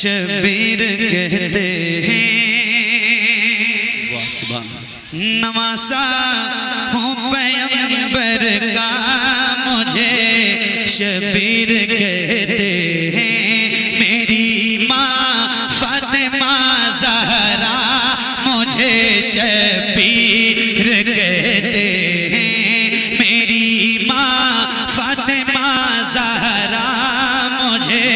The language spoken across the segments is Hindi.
शबीर कहते हैं। नवासा हूँ पैगंबर का, मुझे शबीर कहते हैं। मेरी माँ फातिमा ज़हरा मुझे शबीर कहते हैं। मेरी माँ फातिमा ज़हरा मुझे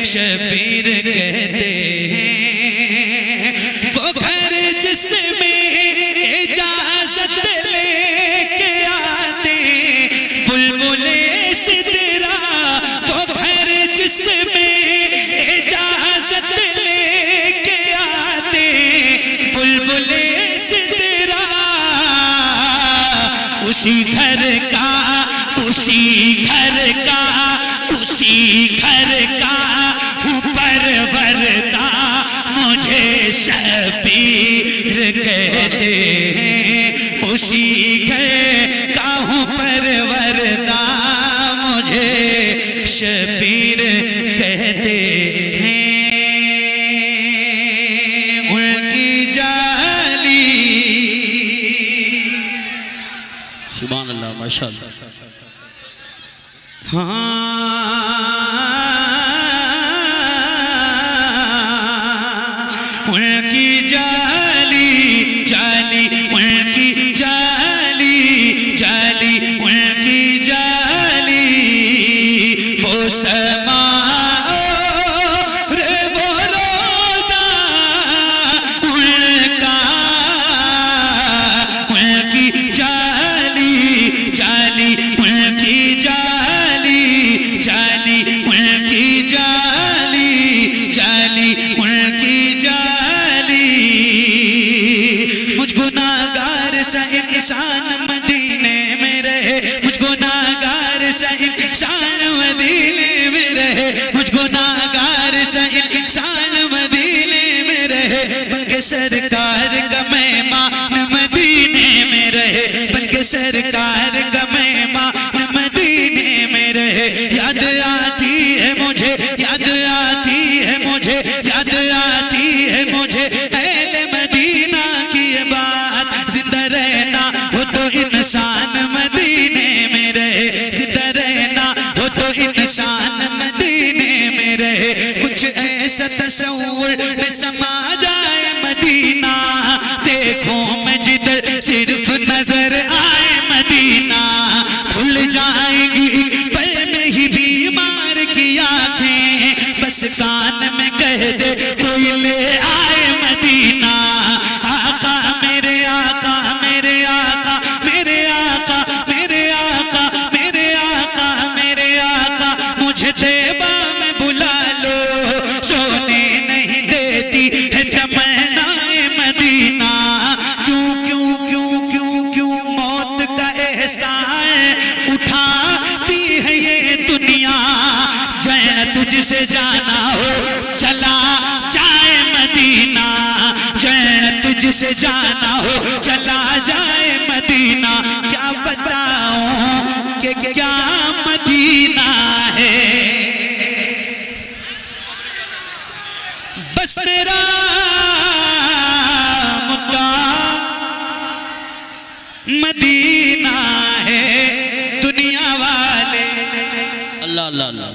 शबीर कहते हैं। वो घर जिसमें इजाजत लेके आते बुलबुले सिदरा, वो घर जिसमें इजाजत लेके आते बुलबुले सिदरा, उसी घर का उसी घर का उसी घर का परवरदा मुझे शबीर कहते हैं। उसी घर का हूँ परवरदा मुझे शबीर कहते हैं। उनकी जाली सुभान अल्लाह माशाअल्लाह। उनकी जाली जाली उनकी जाली जाली उनकी जाली, वो समा रे वो रोज़ा उनका, उनकी जाली जाली उनकी जाली जाली उनकी जाली जाली उनकी जाली। मुझ गुनाहगार सा इंसान मदीने में रहे, मुझ गुनाहगार सा इंसान मदीने में रहे, मुझ गुनाहगार सा इंसान मदीने में रहे। बल्कि सरकार का मेहमान मदीने में रहे, बल्कि सरकार का मेहमान मदीने में रहे। याद आती है मुझे, याद आती है मुझे, याद आती है मुझे अहले मदीना की ये बात। जिंदा रहना हो तो इंसान मदीने में रहे, जिंदा रहना हो तो इंसान मदीने में रहे। कुछ ऐसा तस्वुर में समा जाए मदीना, देखो मैं जिधर सिर्फ नजर आए मदीना, खुल जाएगी पल में ही बीमार की आंखें। बस कान में कह दे कोई ले आए मदीना। आका मेरे आका मेरे आका मेरे आका मेरे आका मेरे आका मेरे आका, मुझे तैबा में बुला लो, सोने नहीं देती है तमन्नाए मदीना। क्यों क्यों क्यों क्यों क्यों मौत का एहसान उठाती है ये दुनिया। जैन तुझसे जाना हो चला जाए मदीना, जैन तुझसे जाना हो चला जाए मदीना। क्या बताऊं कि क्या मदीना है, बस तेरा मुद्दा मदीना है। दुनिया वाले अल्लाह अल्लाह अल्लाह,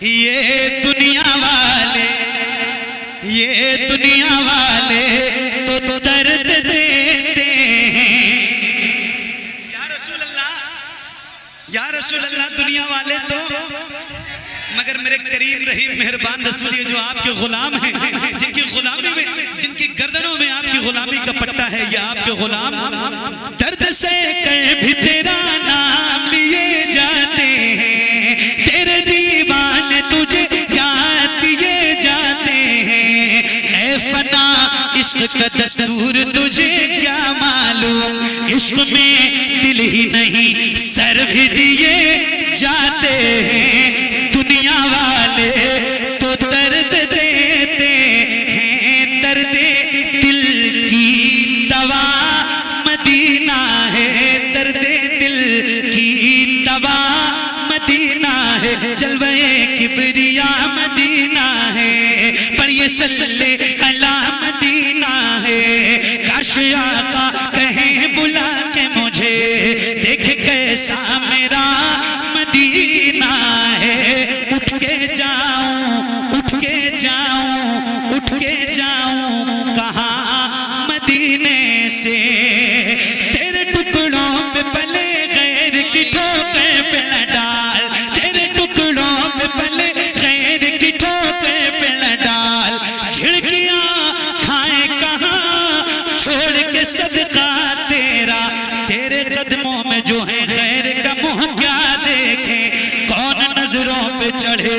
ये दुनिया वाले, ये दुनिया वाले तो दर्द देते हैं। या रसूल अल्लाह, या रसूल अल्लाह, दुनिया वाले तो, मगर मेरे करीम रहीम मेहरबान रसूल ये जो आपके गुलाम हैं, जिनकी गुलामी में, जिनकी गर्दनों में आपकी गुलामी का पट्टा है, ये आपके गुलाम दर्द से कर भी तेरा नाम लिए जाते हैं। तेरे दीवाने तुझे याद किए जाते हैं। ऐ फना इश्क का दस्तूर तुझे क्या मालूम, इश्क में दिल ही नहीं सर भी दिए जाते हैं। दुनिया वाले तो दर्द देते हैं, दर्द दिल की दवा मदीना है, दर्द दिल की दवा मदीना है। जलवे किबरिया मदीना है, पर ये सल्ले अला मदीना है। काश आका कहें बुला के मुझे, देख कैसा मेरा मदीना है। उठ के जाऊं, उठ के जाऊं, उठ के जाऊं कहाँ मदीने से। तेरे टुकड़ों पे पले गैर की ठोकर पे न डाल, तेरे टुकड़ों पे पले गैर की ठोकर पे न डाल। झिड़कियां खाए कहाँ छोड़ के सदका तेरा, तेरे कदमों में जो है खैर का मुँह क्या देखे। कौन नजरों पे चढ़े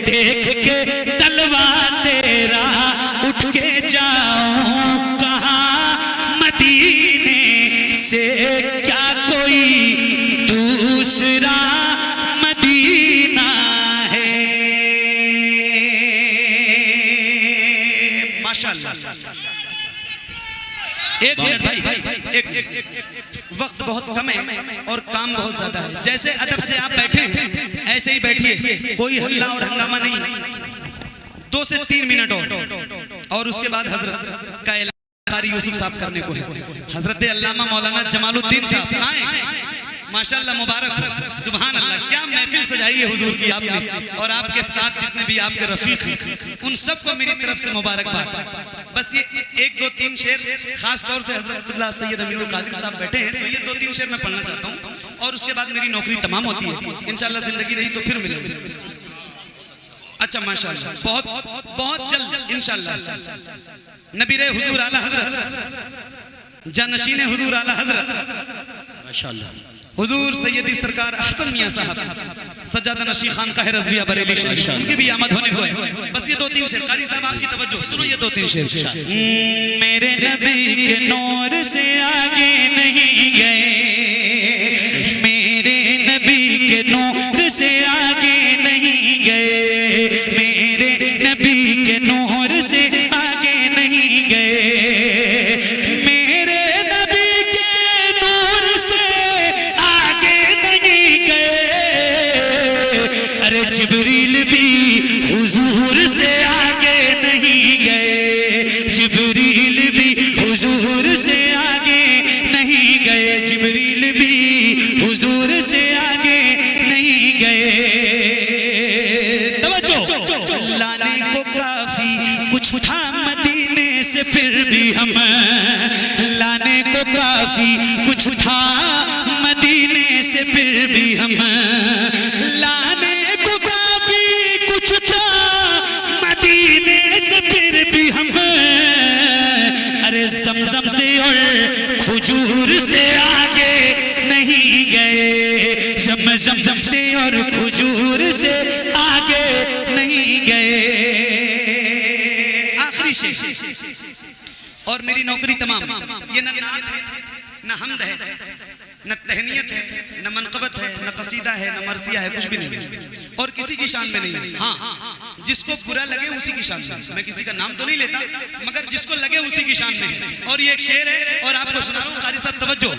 देख के तलवा तेरा। उठ के जाऊं कहाँ मदीने से, क्या कोई दूसरा मदीना है। माशाअल्लाह। एक मिनट भाई, एक वक्त बहुत कम है और काम बहुत ज्यादा है। जैसे अदब से आप बैठे हैं ऐसे ही बैठिए, कोई हल्ला और हंगामा नहीं। 2 से 3 मिनट और उसके बाद हजरत का ऐलान कारी यूसुफ साहब करने को है। हजरत अल्लामा मौलाना जमालुद्दीन साहब आए। माशाअल्लाह, मुबारक, सुभान अल्लाह। क्या महफिल सजाई है हुजूर की आपने, और आपके साथ जितने भी आपके रफीक हैं उन सबको मेरी तरफ से मुबारकबाद। बस ये 1, 2, 3 शेर खास तौर से हजरत सैयद अमीरुल कादिर साहब बैठे हैं, तो ये 2, 3 शेर मैं पढ़ना चाहता हूँ और उसके बाद मेरी नौकरी तमाम होती है। इंशाअल्लाह जिंदगी रही तो फिर मिलेंगे। अच्छा, माशाअल्लाह, बहुत बहुत जल्द इंशाअल्लाह। नबी रे हुजूर आला हजरत, जानशीने हुजूर आला हजरत माशाअल्लाह हुजूर सैयदी सरकार अहसन मियां साहब सज्जादा नशी खान का है रज़विया बरेली शरीफ, उनकी भी आमद होने को है। बस ये 2-3 शेर, कारी साहब आपकी तवज्जो सुनो, ये 2-3 शेर। मेरे नबी के नूर से आगे नहीं गए, मेरे नबी के नूर से आगे नहीं गए, मेरे नबी के नूर से आगे नहीं गए, मेरे नबी के नूर से आगे नहीं गए। अरे जिब्रील भी हुजूर से आगे नहीं गए, जिब्रील भी हुजूर से आगे नहीं गए, जिब्रील भी हुजूर से आगे नहीं गए। तवज्जो, लाने को काफी कुछ था मदीने से, फिर भी हम लाने को काफी कुछ था मदीने से, फिर भी हम लाने को काफी कुछ था मदीने से, फिर भी हम अरे ज़मज़म से और खजूर से आगे नहीं गए, ज़मज़म से और खजूर से आगे नहीं गए। आखिरी शेर और मेरी नौकरी तमाम। ये न नात है, न हमद है, न तहनीयत है, न मनक़बत है, न कसीदा है, न मरसिया है, कुछ भी नहीं है और किसी की शान में नहीं है। हाँ, जिसको बुरा लगे उसी की शान में, मैं किसी का नाम तो नहीं लेता, मगर जिसको लगे उसी की शान में है। और ये एक शेर है और आपको सुना रहा हूँ। कारी साहब तवज्जो,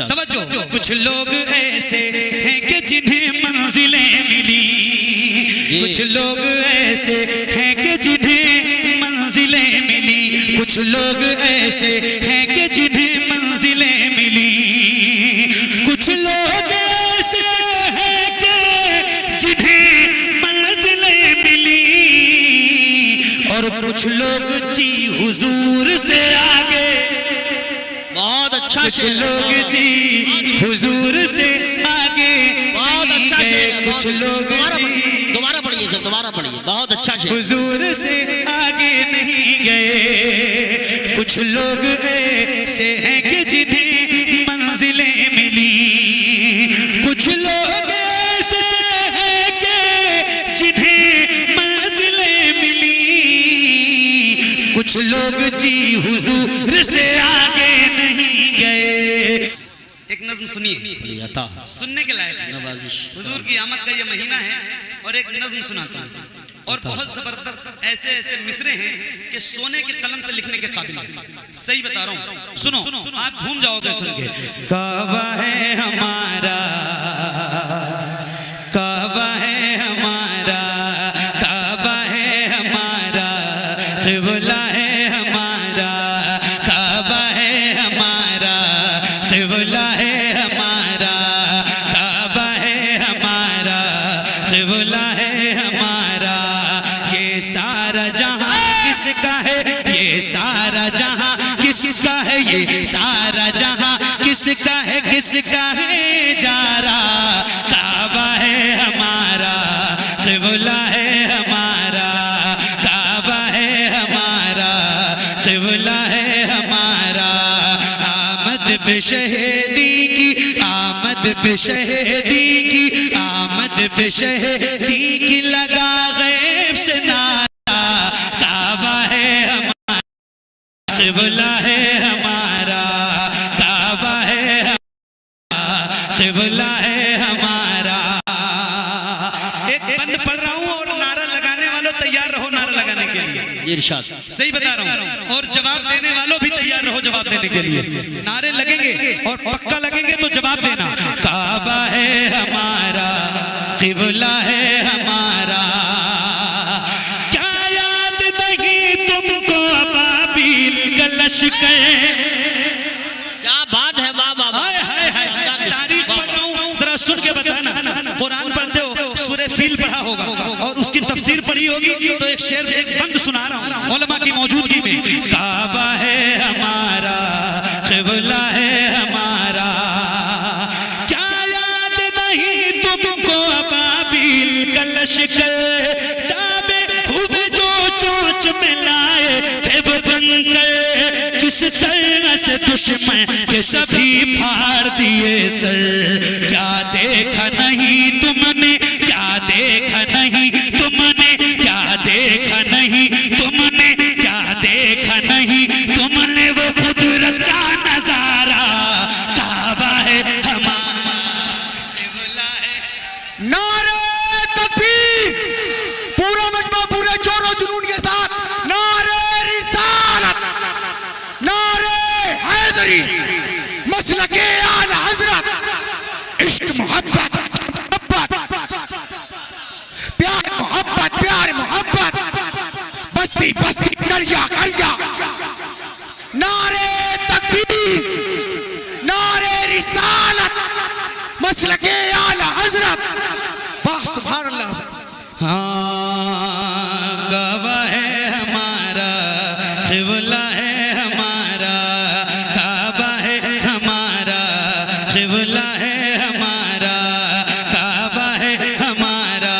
तवज्जो। कुछ लोग ऐसे हैं कि जिन्हें मंजिलें मिली, कुछ लोग ऐसे हैं कि जिन्हें मंजिलें मिली, कुछ लोग ऐसे हैं कि जिन्हें मंजिलें मिली, कुछ लोग ऐसे हैं कि जिन्हें मंजिलें मिली, और कुछ लोग जी हुजूर से आगे। बहुत अच्छा कुछ लोग जी हुजूर से आगे नहीं गए, कुछ लोग दोबारा पढ़िए सर, दोबारा पढ़िए, बहुत अच्छा शेर। हुजूर से आगे नहीं गए, कुछ लोग ऐसे हैं कि जिन्हें मंजिलें मिली, कुछ लोग ऐसे हैं कि जिन्हें मंजिलें मिली, कुछ लोग जी हुजूर से आगे नहीं गए। एक नज़्म सुनिए, सुनने के लायक है। हुजूर की आमद का ये महीना है और एक नज़्म सुनाता हूँ और बहुत जबरदस्त ऐसे ऐसे मिसरे हैं कि सोने के कलम से लिखने के काबिल है। सही बता रहा हूँ, सुनो, आप झूम जाओगे सुन के। काबा है हमारा, काबा है हमारा, काबा है हमारा, क़िबला है हमारा। ये सारा जहां किसका है, ये सारा जहां किसका है, ये सारा जहां किसका है, किसका है जारा। काबा है हमारा, क़िबला है हमारा, काबा है हमारा, क़िबला है हमारा। आमद पे शहीदी की, आमद पे शहीदी की, आमद पे शहीदी की लगा गैब से नारा। काबा है हमारा, क़िबला है हमारा, काबा है हमारा, क़िबला है हमारा। एक बंद पढ़ रहा हूँ और नारा लगाने वालों तैयार रहो नारा लगाने के लिए। इरशाद सही बता रहा हूँ। और जवाब देने वालों भी तैयार रहो जवाब देने के लिए। नारे लगेंगे और पक्का लगेंगे तो जवाब देना। काबा है हमारा, क़िबला है हमारा। क्या याद नहीं तुमको बाबिल का लश्कर। क्या बात है, वाह वाह वाह। हाय हाय हाय, तारीफ पढ़ रहा हूँ, जरा सुन के बताना। कुरान पढ़ते हो, सूरह फील पढ़ा होगा और उसकी तफसीर पढ़ी होगी, तो एक शेर एक बंद सुना रहा हूँ उलमा की मौजूदगी में। काबा है हमारा, क़िबला है हमारा। क्या याद नहीं तुमको बाबिल का लश्कर। ताबे हुए जो चोंच में लाए थे वो बनकर, किस तरह से दुश्मन के सभी फाड़ दिए सर। क्या देखा नहीं तुमने, क्या देखा नहीं तुमने, क्या देखा नहीं तुमने, क्या देखा नहीं तुमने वो कुदरत का नजारा। काबा है हमारा, क़िबला है। नारे तकबीर, पूरा मजमा पूरे जोरों जुनून के साथ नारे रिसालत, नारे हैदरी, मसलके आला हजरत। इश्क मोहब्बत प्यार मोहब्बत, प्यार मोहब्बत, बस्ती बस्ती करिया करिया। नारे तकबीर, नारे रिसालत, मसलके आला हजरत। वाह सुभान अल्लाह। हाँ, काबा है हमारा, क़िबला है हमारा, काबा है हमारा, क़िबला है हमारा, काबा है हमारा,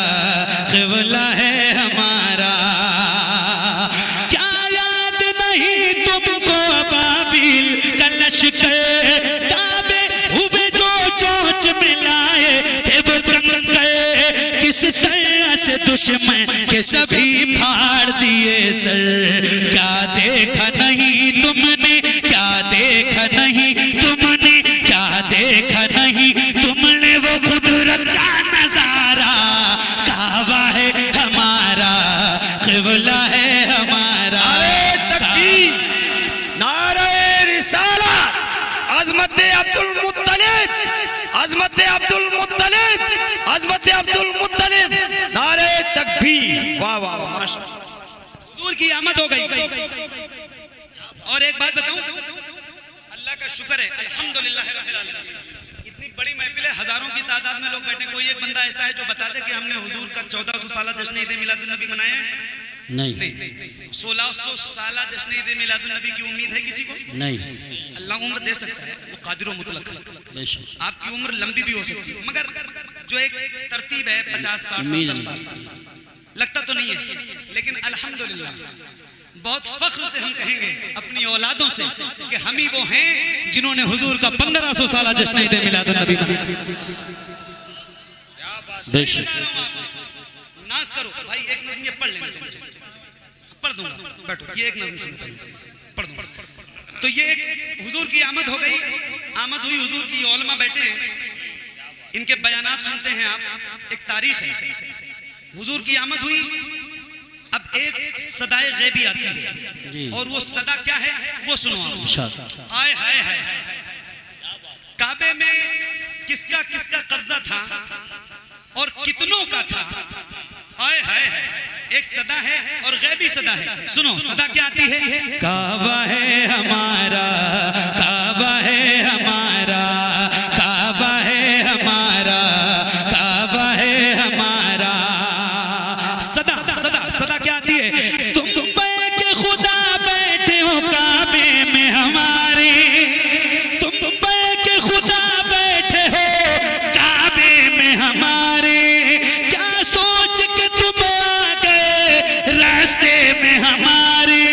क़िबला है हमारा। क्या याद नहीं तुमको बाबिल का लश्कर। ताबे हुए जो चोंच में लाए थे वो कंकर, किस तरह से दुश्मन के सभी फाड़ दिए सर। क्या देखा नहीं तुमने, क्या देखा नहीं तुमने, क्या देखा नहीं तुमने वो कुदरत का नजारा। काबा है हमारा, क़िबला है हमारा। नारे रिसालत, अज़मत अब्दुल मुत्तलिब, अज़मत अब्दुल मुत्तलिब, अज़मत अब्दुल मुत्तलिब। नारे तकबीर, वाह वाह वाह, माशाअल्लाह। हुजूर की आमद हो गई। और एक बात बताऊं, अल्लाह का शुक्र है, अल्हम्दुलिल्लाह रब्बिल आलमीन। इतनी बड़ी महफिल है, हजारों की तादाद में लोग बैठे। कोई एक बंदा ऐसा है जो बता दे कि हमने हुजूर का 1400 साला जश्न ईद मिलादुन नबी मनाया है? नहीं 1600 साला जश्न ईद मिलादुन नबी की उम्मीद है किसी को? नहीं। अल्लाह उम्र दे सकता है, वो कादिर व मुतलक है। बेशक। आपकी उम्र लंबी भी हो सकती है, मगर जो एक तरतीब है 50 60 उम्मीद 70 साल लगता तो नहीं है। लेकिन अल्हम्दुलिल्लाह बहुत फख्र से हम कहेंगे अपनी औलादों से कि हम ही वो हैं जिन्होंने हुजूर का 1500 साला जश्न ईद मिलादुन नबी मनाया। बेशक। नाज करो भाई, एक नज़्म ये पढ़ लेना, तुम मुझे पढ़ दूंगा, बैठो। ये एक नज़्म सुनो, पढ़ दूंगा। तो ये एक हुजूर की आमद हो गई, आमद हुई हुजूर की। उलमा बैठे हैं, इनके बयानात सुनते हैं आप। एक तारीख है, हुजूर की आमद हुई। अब एक सदाए गैबी आती है और वो सदा क्या है वो सुनो आप। आए हाय हाय, काबे में किसका किसका कब्जा था और कितनों का था? आए हाय हाय, एक सदा है और गैबी सदा है। सुनो सदा क्या आती है? काबा है हमारा, काबा है हमारा, काबा है हमारा, काबा है हमारा। क्या आती है? तुम के खुदा बैठे हो काबे में हमारे, तुम के खुदा बैठे हो काबे में हमारे, क्या सोच के तुम आ गए रास्ते में हमारे,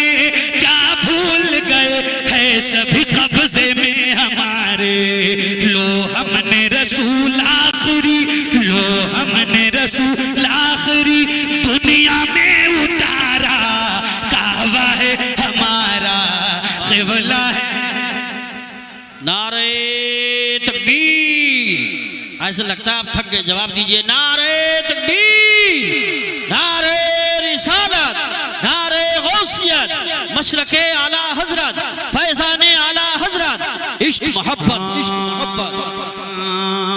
क्या भूल गए है सभी कब्जे में हमारे। लो हमने रसूल आखिरी, लो हमने रसूल आखिरी दुनिया में उतारा, काबा है हमारा क़िबला है। नारे तकबीर। ऐसा लगता है आप थक गए, जवाब दीजिए। नारे तकबीर, नारे रिसालत, नारे गौसियत, मशरक़े आला हजरत, फैज़ाने आला हजरत, इश्क मोहब्बत, इश्क मोहब्बत,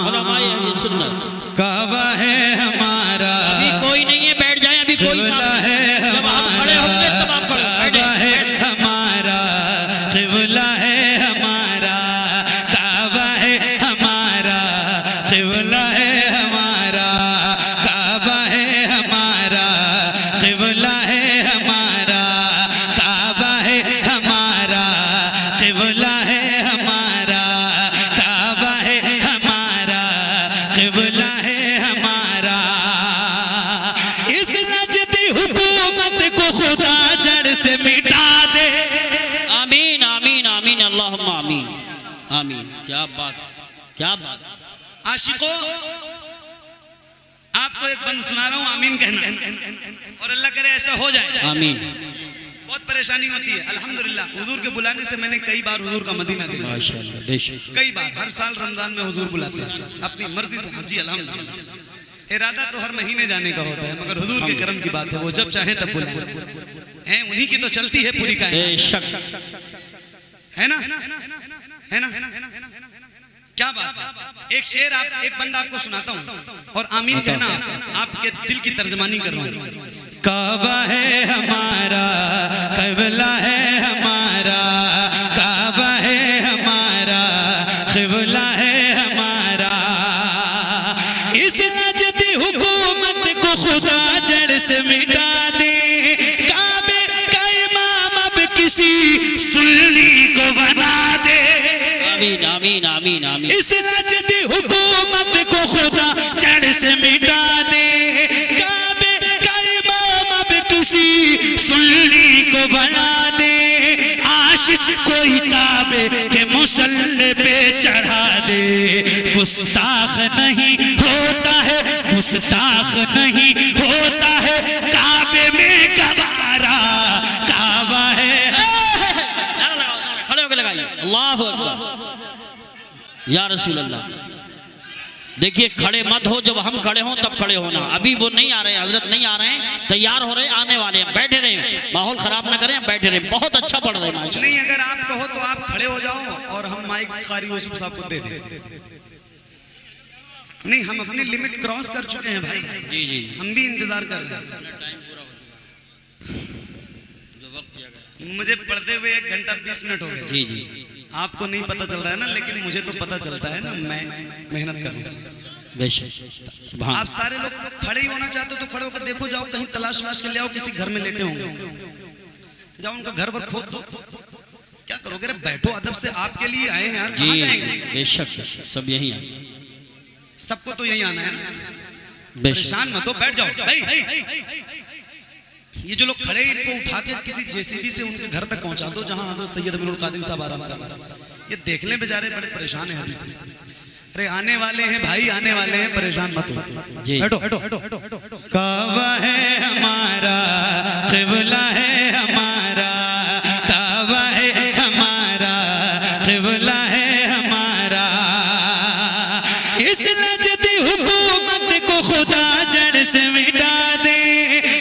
उलमाए अहले सुन्नत। काबा है हमारा, अभी कोई नहीं है, बैठ जाए। अभी कोई क़िबला है जब आप खड़े होंगे तब आप खड़े काबा है हमारा, क़िबला है हमारा, काबा है हमारा, क़िबला है हमारा, काबा है हमारा, क़िबला है हमारा, काबा है हमारा, क़िबला है हमारा, काबा है हमारा, क़िबला है हमारा। इस नजदी हुकूमत को खुदा जड़ से मिटा दे। आमीन आमीन आमीन, अल्लाहुम्मा आमीन आमीन। क्या बात, क्या बात। आशिकों, आपको एक बंद सुना रहा हूं, आमीन कहना, और अल्लाह करे ऐसा हो जाए। आमीन। बहुत परेशानी होती है, अल्हम्दुलिल्लाह हुजूर के बुलाने से मैंने कई बार हुजूर का मदीना देखा, माशाअल्लाह, बेशक। कई बार। हर साल रमजान में हुजूर बुलाते हैं अपनी मर्जी से। जी अल्हम्दुलिल्लाह। इरादा तो हर महीने जाने का होता है, मगर हुजूर के करम की बात है, वो जब चाहे तब बुलाए हैं, उन्हीं की तो चलती है पूरी कायनात, बेशक। है ना, है ना, क्या बात। एक शेर आप, एक बंदा आपको सुनाता हूँ और आमीन कहना, आपके दिल की तर्जमानी कर रहा हूँ। काबा है हमारा, क़िबला है हमारा, काबा है हमारा, क़िबला है हमारा। इस नजदी हुकूमत को खुदा जड़ से मिटा दे, काबे का इमाम अब किसी सुन्नी को बना दे। आमीन आमीन आमीन आमीन। इस नजदी हुकूमत को खुदा जड़ से मिटा दे, काबे का इमाम अब किसी सुन्नी को बना दे। आशिक कोई काबे के मुसल्ले पे चढ़ा दे, गुस्ताख नहीं होता है, गुस्ताख नहीं होता है काबे में गवारा, काबा है। नारा लगाओ, नारा खड़े होकर लगाइए। अल्लाहु अकबर या रसूल अल्लाह। देखिए, खड़े मत हो, जब हम खड़े हों तब खड़े होना। अभी वो नहीं आ रहे, हजरत नहीं आ रहे हैं, तैयार हो रहे, आने वाले हैं। बैठे रहे, माहौल खराब ना करें, बैठे रहे। बहुत अच्छा पढ़ रहे हैं। नहीं, अगर आप कहो तो आप खड़े हो जाओ और हम माइक कारी यूसुफ साहब को दे दें। नहीं, हम अपनी लिमिट क्रॉस कर चुके हैं भाई। जी जी, हम भी इंतजार कर रहे हैं। मुझे पढ़ते हुए 1 घंटा 20 मिनट हो गए। जी जी, आपको नहीं पता चल रहा है ना, लेकिन मुझे तो पता चलता है ना, मैं मेहनत कर रहा हूं। बेशक। सुभान। आप सारे लोग खड़े ही होना चाहते हो तो खड़े होकर देखो, जाओ कहीं तलाश के ले आओ, किसी घर में लेटे होंगे, जाओ उनका घर पर खोद दो। क्या करोगे? अरे बैठो अदब से, आपके लिए आए हैं यार, कहाँ जाएंगे? बेशक, सब यही है। सबको तो यही आना है ना, बेशक। परेशान मत हो, बैठ जाओ भाई। ये जो लोग खड़े, इनको उठा के किसी जेसीबी से उनके घर तक पहुंचा दो जहां हजरत सैयद अमीरुल कादिर साहब आराम कर रहे हैं। ये देखने बेचारे बड़े परेशान हैं अभी से। अरे आने वाले हैं भाई, आने वाले हैं, परेशान मत हो। बैठो। काबा है हमारा, क़िबला है हमारा, काबा है हमारा, क़िबला है हमारा। इस नजदी हुकूमत को खुदा जड़ से मिटा दे,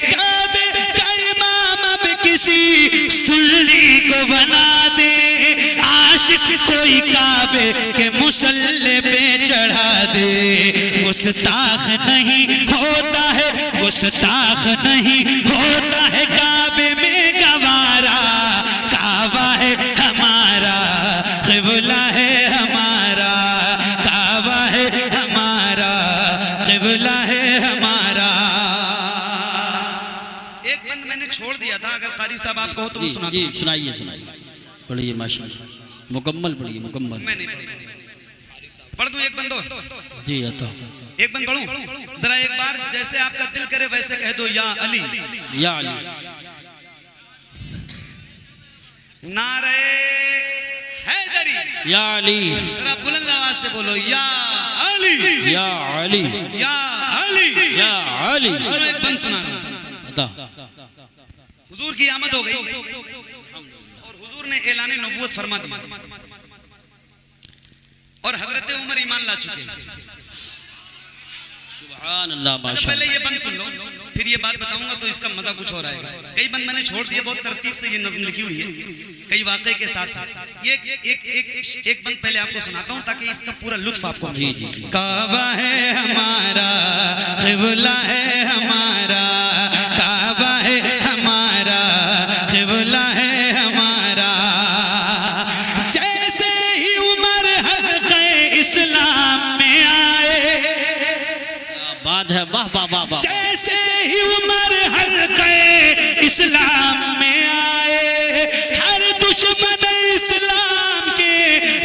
काबे का इमाम अब किसी सुन्नी को बना दे। आशिक कोई काबे के मुसल्ले पे चढ़ा दे, गुस्ताख नहीं होता है, गुस्ताख नहीं होता है काबे में गवारा, काबा है हमारा, क़िबला है हमारा, काबा है हमारा, क़िबला है हमारा। एक बंद हाँ अगर कारी साहब आप कहो तो मैं जी सुना जी दूंगा। सुनाइए सुनाइए, पढ़िए माशाल्लाह, मुकम्मल पढ़िए मुकम्मल। मैं नहीं पढ़ दूं एक बंदो, जी अता एक बंद पढ़ूं जरा एक बार, जैसे आपका दिल करे वैसे कह दो या अली। या अली, नारे हैदरी, या अली, जरा बुलंद आवाज से बोलो या अली, या अली, या अली। या अली। सुनो एक बंद सुना, अता हुजूर की आमद हो गई और हुजूर ने ऐलान नबूवत फरमा दी और हजरत उमर ईमान ला चुके। सुभान अल्लाह अच्छा माशाल्लाह। पहले ये बंद सुन लो, फिर ये बात बताऊंगा तो इसका मजा कुछ और आएगा। कई बंद मैंने छोड़ दिए, बहुत तरतीब से ये नज्म लिखी हुई है कई वाक़े के साथ साथ। ये एक बंद पहले आपको सुनाता हूँ ताकि इसका पूरा लुत्फ आपको जी जी जी। काबा है हमारा, क़िबला है हमारा, काबा है हमारा, क़िबला है हमारा। जैसे ही उमर हल्क़े इस्लाम में आए, बात है, वाह वाह वाह वाह। जैसे ही उमर हल्क़े इस्लाम में आए, हर दुश्मन इस्लाम के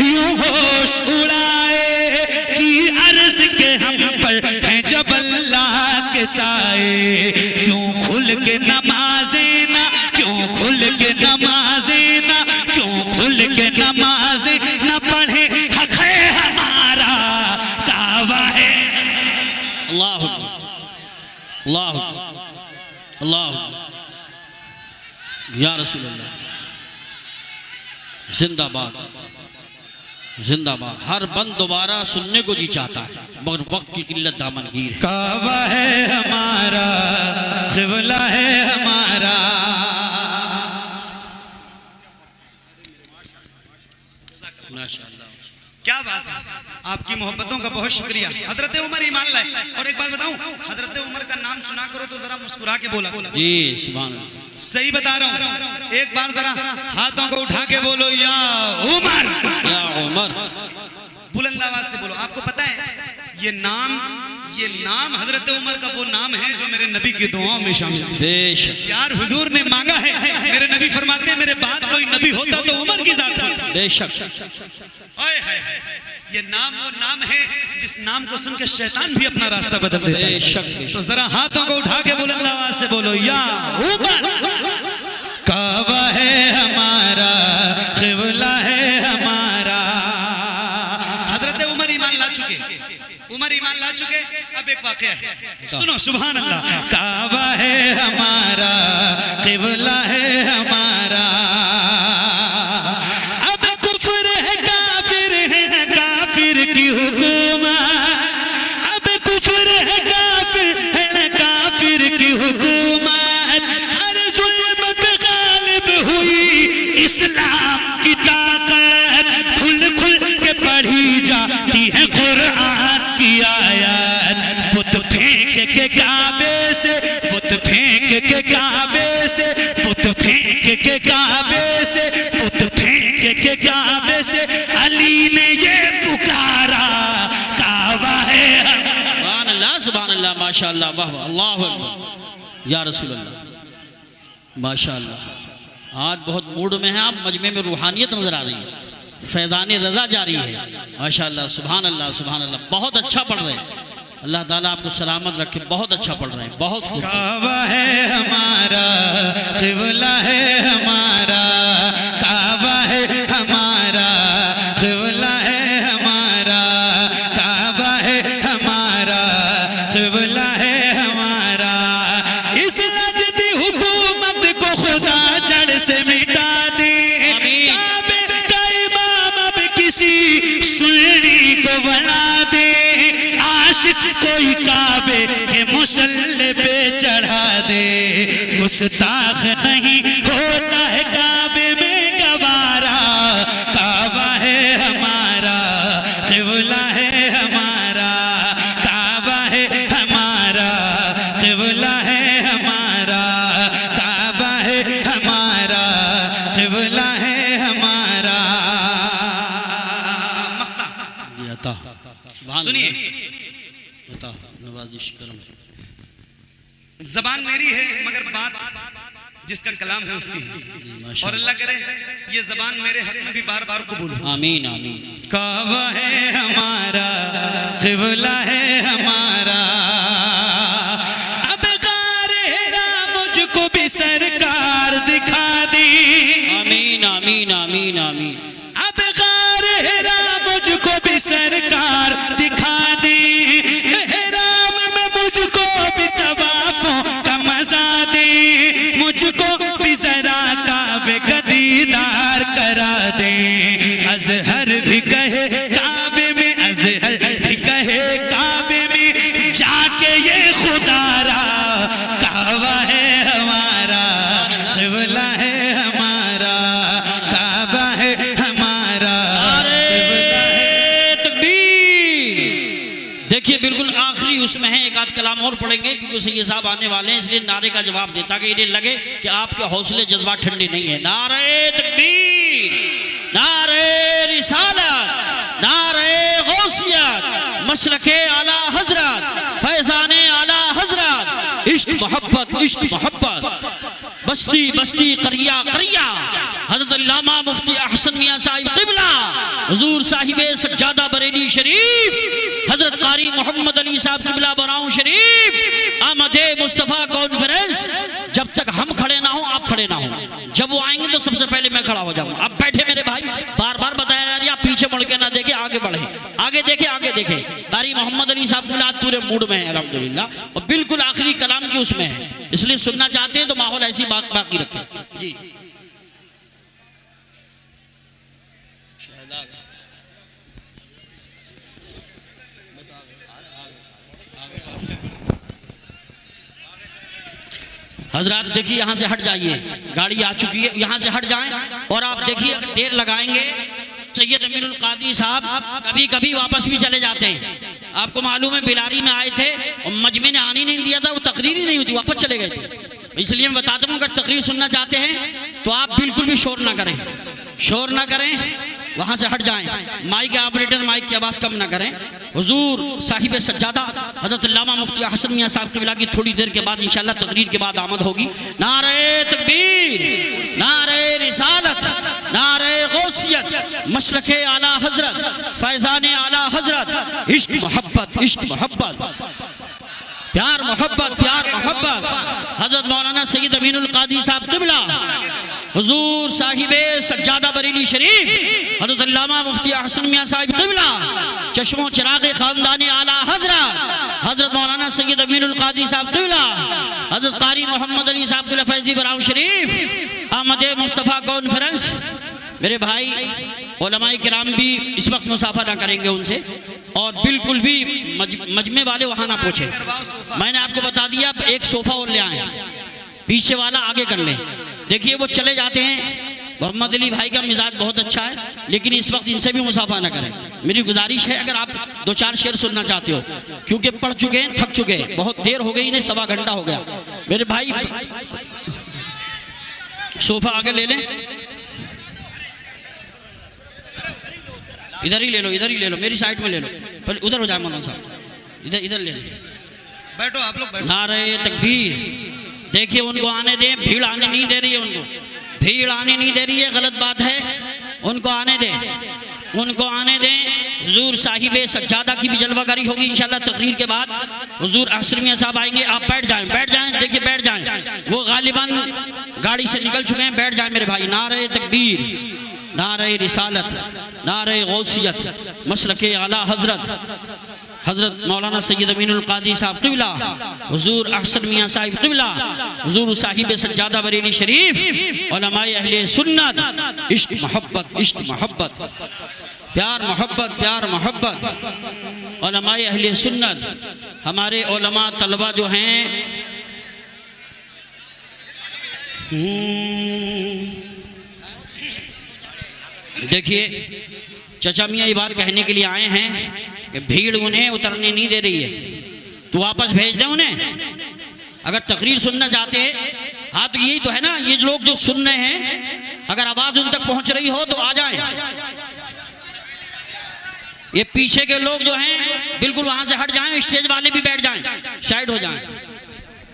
यूं होश उड़ाए कि अर्ज़ के हम पर हैं जब अल्लाह के साए। क्यों खुल के नमाज़ें ना, क्यों खुल के नमाज़ें ना, क्यों खुल के नमाज़ें ना पढ़े, हक़ है हमारा, काबा है। अल्लाह अल्लाह अल्लाह, या रसूल अल्लाह, जिंदाबाद जिंदाबाद। हर बंद दोबारा सुनने को जी चाहता है मगर वक्त की किल्लत दामनगीर है। काबा है हमारा, क़िबला है हमारा। माशाअल्लाह, क्या बात है, आपकी मोहब्बतों का बहुत शुक्रिया। हजरत उमर ईमान लाए। और एक बात बताऊं, हजरत उमर का नाम सुना करो तो जरा मुस्कुरा के बोला। जी सुभान अल्लाह। सही बता रहा हूं, एक बार जरा हाथों को उठा के बोलो या उमर, या उमर, बुलंद आवाज से बोलो। आपको पता है ये नाम हजरत उमर का वो नाम है जो मेरे नबी की दुआओं में शामिल है। बेशक यार हुजूर ने मांगा है, मेरे नबी फरमाते हैं मेरे बाद कोई नबी होता तो उमर की जात होती। बेशक। ओए हाय, ये नाम वो नाम है जिस नाम को सुन के शैतान भी अपना रास्ता बदल देता है। बेशक तो जरा हाथों को उठा के बुलंद आवाज से बोलो या उमर। काबा है हमारा, क़िबला है हमारा। हजरत उमर ईमान ला चुके, उमर ईमान ला चुके। अब एक वाक़या है, सुनो सुभान अल्लाह। काबा है हमारा, क़िबला है हमारा। अब कुफ्र है काफिर है, काफिर की हुकूमत। अब कुफ्र है काफिर है, काफिर की हुकूमत। हर जुल्म पे गालिब हुई इस्लाम की ताकत। खुल खुल के पढ़ी जाती है कुरान की आयत। बुत फेंक के काबे से, बुत फेंक के काबे से, बुत फेंक के काबे से, बुत फेंक के काबे से अली ने ये पुकारा, काबा है। सुभान अल्लाह सुभान अल्लाह, माशाअल्लाह, वाह वाह, अल्लाहु अकबर, या रसूल अल्लाह, माशाअल्लाह। आज बहुत मूड में है आप, मजमे में रूहानियत नजर आ रही है, फैज़ान रज़ा जारी है माशाअल्लाह। सुभान अल्लाह सुभान अल्लाह, बहुत अच्छा पढ़ रहे हैं। अल्लाह ताला आपको सलामत रखे, बहुत अच्छा पढ़ रहे हैं, बहुत खूब। काबा है हमारा, क़िबला है हमारा, काबा है हमारा, क़िबला है हमारा, काबा है हमारा, क़िबला है हमारा। इस लजदी हुकूमत को खुदा जड़ से मिटा दे। काबे का इमाम अब किसी सुन्नी को बना दे। आशिक कोई काबे के मुसल्ले पे चढ़ा दे। गुस्ताख नहीं होता है काबे में गवारा। काबा है हमारा, क़िबला है हमारा, काबा है हमारा, क़िबला है हमारा, काबा है हमारा, क़िबला है हमारा। मक्ता जी अता, सुभान सुनिए, अल्लाह, अता नवाजिश करम। जबान मेरी है मगर बात जिसका कलाम है उसकी, और अल्लाह करे ये जबान मेरे हक में भी बार बार कबूल हो। आमीन आमीन। काबा है हमारा, क़िबला है हमारा, अब गारे हेरा मुझको भी सरकार दिखा दी। आमीन आमीन आमीन आमीन। अब गारे हेरा मुझको भी सरकार दिखा दी, एहराम में मुझको भी तवाफ़ों का मजा दे, मुझको भी जरा काबे का दीदार करा दे। अज़हर भी कहे काबे में, अज़हर भी कहे काबे में, जाके ये खुदारा काबा है हमारा, क़िबला है हमारा, काबा है हमारा, क़िबला है। देखिए बिल्कुल आखिरी उसमें है, एक आध कलाम और पढ़ेंगे क्योंकि सैयद साहब आने वाले हैं, इसलिए नारे का जवाब दे ताकि इन्हें लगे कि आपके हौसले जज्बात ठंडे नहीं है। नारे तकबीर, नारे रिसालत, नारे गौसियत, मशरके आला हजरत, फैजाने आला हजरत, इश्क मोहब्बत, इश्क मोहब्बत, बस्ती बस्ती करिया करिया, हज़रत अल्लामा मुफ्ती अहसन मियां साहिब क़िबला, हुजूर साहिब सज्जादा बरेली शरीफ, हज़रत कारी मोहम्मद अली साहब क़िबला बनाऊं शरीफ, आमदे मुस्तफ़ा कॉन्फ्रेंस। जब तक हम खड़े ना हो आप खड़े ना हो, जब वो आएंगे तो सबसे पहले मैं खड़ा हो जाऊंगा। अब बैठे मेरे भाई, बार बार बताया जा रही है, आप पीछे मुड़ के ना देखे, आगे बढ़े, आगे देखे, आगे देखे। कारी मोहम्मद अली साहब क़िबला पूरे मूड में है अल्हम्दुलिल्लाह, और बिल्कुल आखिरी कलाम की उसमें है, इसलिए सुनना चाहते हैं तो माहौल ऐसी बात बाकी रखें जी। हजरात देखिए यहाँ से हट जाइए, गाड़ी आ चुकी है, यहाँ से हट जाएं और आप देखिए देर लगाएंगे। सैयद अमीरुल कादरी साहब कभी कभी वापस भी चले जाते हैं, आपको मालूम है बिलारी में आए थे और मजमे ने आने नहीं दिया था, वो तकरीर ही नहीं होती, वापस चले गए थे। इसलिए मैं बताता हूँ अगर तकरीर सुनना चाहते हैं तो आप बिल्कुल भी शोर ना करें, शोर ना करें, वहाँ से हट जाएं। माइक के ऑपरेटर माइक की आवाज़ कम ना करें। हुजूर साहिब सज्जादा हज़रत अल्लामा मुफ्ती अहसन मियां साहब क़िबला की थोड़ी देर के बाद इंशाअल्लाह तकरीर के बाद आमद होगी। नारे तकबीर, नारे रिसालत, नारे गौसियत, मशरके आला हजरत, फैज़ाने आला हजरत, इश्क मोहब्बत, इश्क मोहब्बत, प्यार मोहब्बत, प्यार मोहब्बत। हज़रत मौलाना सैयद अमीनुल कादरी साहब क़िबला, हुजूर साहिबे सज्जादा बरेली शरीफ, हज़रत अल्लामा मुफ्ती अहसन मियां साहिब क़िबला, चश्मो चिराग़े ख़ानदाने आला हज़रत, हज़रत मौलाना सैयद अमीनुल कादरी साहब क़िबला, हज़रत कारी मोहम्मद अली साहब क़िबला फैज़ी बराऊं शरीफ, आमदे मुस्तफ़ा कॉन्फ्रेंस। मेरे भाई उलमाए किराम भी इस वक्त मुसाफा ना करेंगे उनसे, और बिल्कुल भी मजमे वाले वहाँ ना पूछे। मैंने आपको बता दिया, एक सोफ़ा और ले आए, पीछे वाला आगे कर ले। देखिए वो चले जाते हैं, मोहम्मद अली भाई का मिजाज बहुत अच्छा है, लेकिन इस वक्त इनसे भी मुसाफा ना करें। मेरी गुजारिश है अगर आप दो चार शेर सुनना चाहते हो, क्योंकि पढ़ चुके हैं, थक चुके हैं, बहुत देर हो गई, इन्हें 1.25 घंटा हो गया। मेरे भाई सोफ़ा आगे ले लें, इधर ही ले लो, इधर ही ले लो, मेरी साइड में ले लो, पहले उधर हो जाए मौलाना साहब, इधर इधर ले लो, बैठो आप लोग बैठो। नारे तकबीर। देखिए उनको आने दें, भीड़ आने नहीं दे रही है, उनको भीड़ आने नहीं दे रही है, गलत बात है, उनको आने दें, उनको आने दें। हुजूर साहिबे सज्जादा की भी जलवागारी होगी इंशाल्लाह तकरीर के बाद। हुजूर अहसन मियां साहब आएंगे, आप बैठ जाएं, बैठ जाएं, देखिए बैठ जाएं, वो गालिबन गाड़ी से निकल चुके हैं, बैठ जाएं मेरे भाई। नारे तकबीर, नारे रिसालत, नारे गौसियत, मसलके आला हजरत, हजरत मौलाना सैयद अमीनुल कादरी साहब क़िबला, हुजूर अहसन मियां साहिब क़िबला, हुजूर साहिब सज्जादा बरेली शरीफ, उलमाए अहले सुन्नत, इश्क मोहब्बत, इश्क मोहब्बत, प्यार मोहब्बत, प्यार मोहब्बत, उलमाए अहले सुन्नत। हमारे उलमा तलबा जो हैं देखिए चचा मियाँ ये बात कहने के लिए आए हैं कि भीड़ उन्हें उतरने नहीं दे रही है, तो वापस भेज दें उन्हें। अगर तकरीर सुनना चाहते हैं, हाँ तो यही तो है ना, ये लोग जो सुन रहे हैं अगर आवाज़ उन तक पहुंच रही हो तो आ जाएं। ये पीछे के लोग जो हैं बिल्कुल वहां से हट जाएं, स्टेज वाले भी बैठ जाएं, साइड हो जाएं।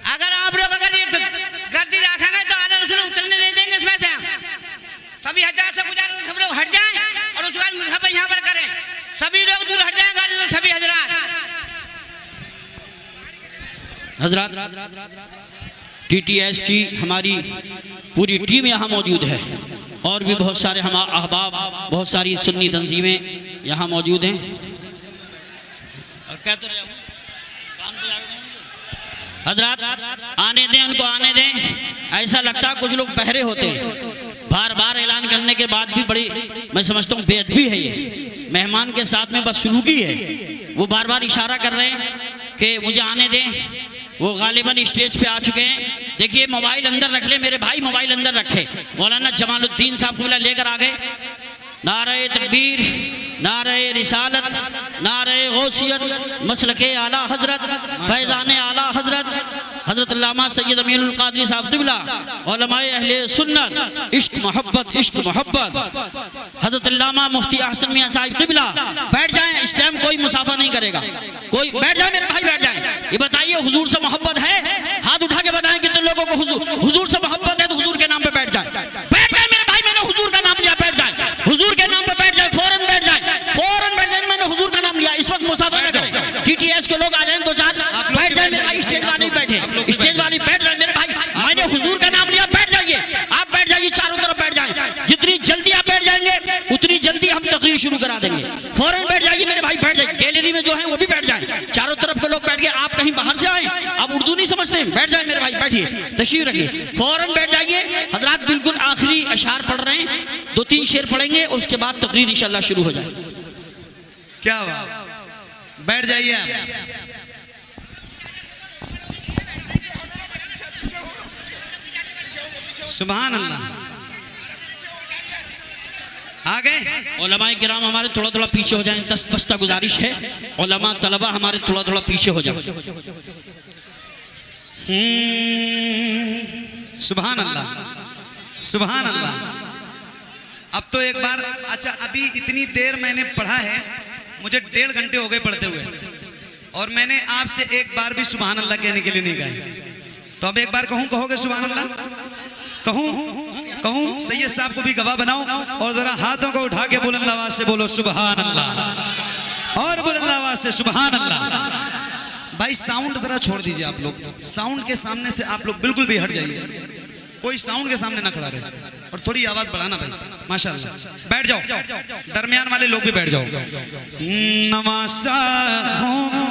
अगर आप लोग अगर ये गर्दी रखेंगे तो आला रसूल हजरत TTS की हमारी पूरी टीम यहाँ मौजूद है और भी बहुत सारे हम अहबाब, बहुत सारी सुन्नी तंजीमें यहाँ मौजूद हैं। और क्या तो हजरत आने दें, उनको आने दें। ऐसा लगता है कुछ लोग बहरे होते हैं, बार बार ऐलान करने के बाद भी बड़ी, मैं समझता हूँ बेअदबी है ये। मेहमान के साथ में बदसलूकी है, वो बार बार इशारा कर रहे हैं कि मुझे आने दें। वो गालिबन स्टेज पे आ चुके हैं। देखिए मोबाइल अंदर रख ले मेरे भाई, मोबाइल अंदर रखे। मौलाना जमालुद्दीन साहब को लेकर आ गए। नारे तकबीर, नारे रिसालत, नारे गौसियत, मसलके आला हजरत, फैज़ाने आला हजरत हजरत अल्लामा सैयद अमीनुल कादरी साहब तिबला, उलमाए अहले सुन्नत, इश्क मोहब्बत, इश्क मोहब्बत, हजरत अल्लामा मुफ्ती अहसन मियां साहब तिबला। बैठ जाएं, इस टाइम कोई मुसाफा नहीं करेगा, कोई बैठ जाए मेरे भाई, बैठ जाए। ये बताइए हुजूर से मोहब्बत है? हाथ उठा के बताएं कितने लोगों को हुजूर से मोहब्बत है तो हुजूर के नाम पे बैठ जाए। बैठ जाए मेरे भाई, मैंने हुजूर का नाम लिया, बैठ जाए। हुजूर के नाम पे बैठ जाए, फौरन बैठ जाए, फौरन बैठ जाए। मैंने हुजूर का नाम लिया, इस वक्त मुसाफा न करें। TTS के लोग आ जाए, 2-4 बैठ जाए मेरे भाई। स्टेज वाले बैठे, स्टेज वाले बैठ जाए मेरे भाई। मैंने हुजूर का नाम लिया, बैठ जाइए। आप बैठ जाइए, चारों तरफ बैठ जाए। जितनी जल्दी आप बैठ जाएंगे उतनी जल्दी हम तकरीर शुरू करा देंगे। फौरन बैठ जाइए मेरे भाई, बैठ जाइए। गैलरी में जो है वो भी बैठ जाए, चारों तरफ के लोग बैठ गए। आप कहीं बाहर से आए, आप उर्दू नहीं समझते, बैठ जाए मेरे भाई, बैठिए, तशरीफ रखिए, फौरन बैठ जाइए। हजरात बिल्कुल आखिरी अशार पढ़ रहे हैं, 2-3 शेर पढ़ेंगे, उसके बाद तकरीर इंशाल्लाह शुरू हो जाए। क्या बात, बैठ जाइए। सुभान अल्लाह। आ गए उलमाए किराम हमारे थोड़ा थोड़ा पीछे हो जाएं, 10 बस्ता गुजारिश है। उलमा तलबा हमारे थोड़ा थोड़ा पीछे हो जाए। सुभान अल्लाह, सुभान अल्लाह। अब तो एक बार, अच्छा अभी इतनी देर मैंने पढ़ा है, मुझे 1.5 घंटे हो गए पढ़ते हुए, और मैंने आपसे एक बार भी सुभान अल्लाह कहने के लिए नहीं कहा। तो अब एक बार कहूं, कहोगे सुभान अल्लाह? कहूं सैयद साहब को भी गवाह बनाओ, और जरा हाथों को उठा के बुलंद आवाज से बोलो सुभान अल्लाह, और बुलंद आवाज से सुभान अल्लाह। भाई साउंड जरा छोड़ दीजिए आप लोग, साउंड के सामने से आप लोग बिल्कुल भी हट जाइए, कोई साउंड के सामने ना खड़ा रहे, और थोड़ी आवाज बढ़ाना भाई, माशाअल्लाह। बैठ जाओ, दरमियान वाले लोग भी बैठ जाओ। नवासा हूं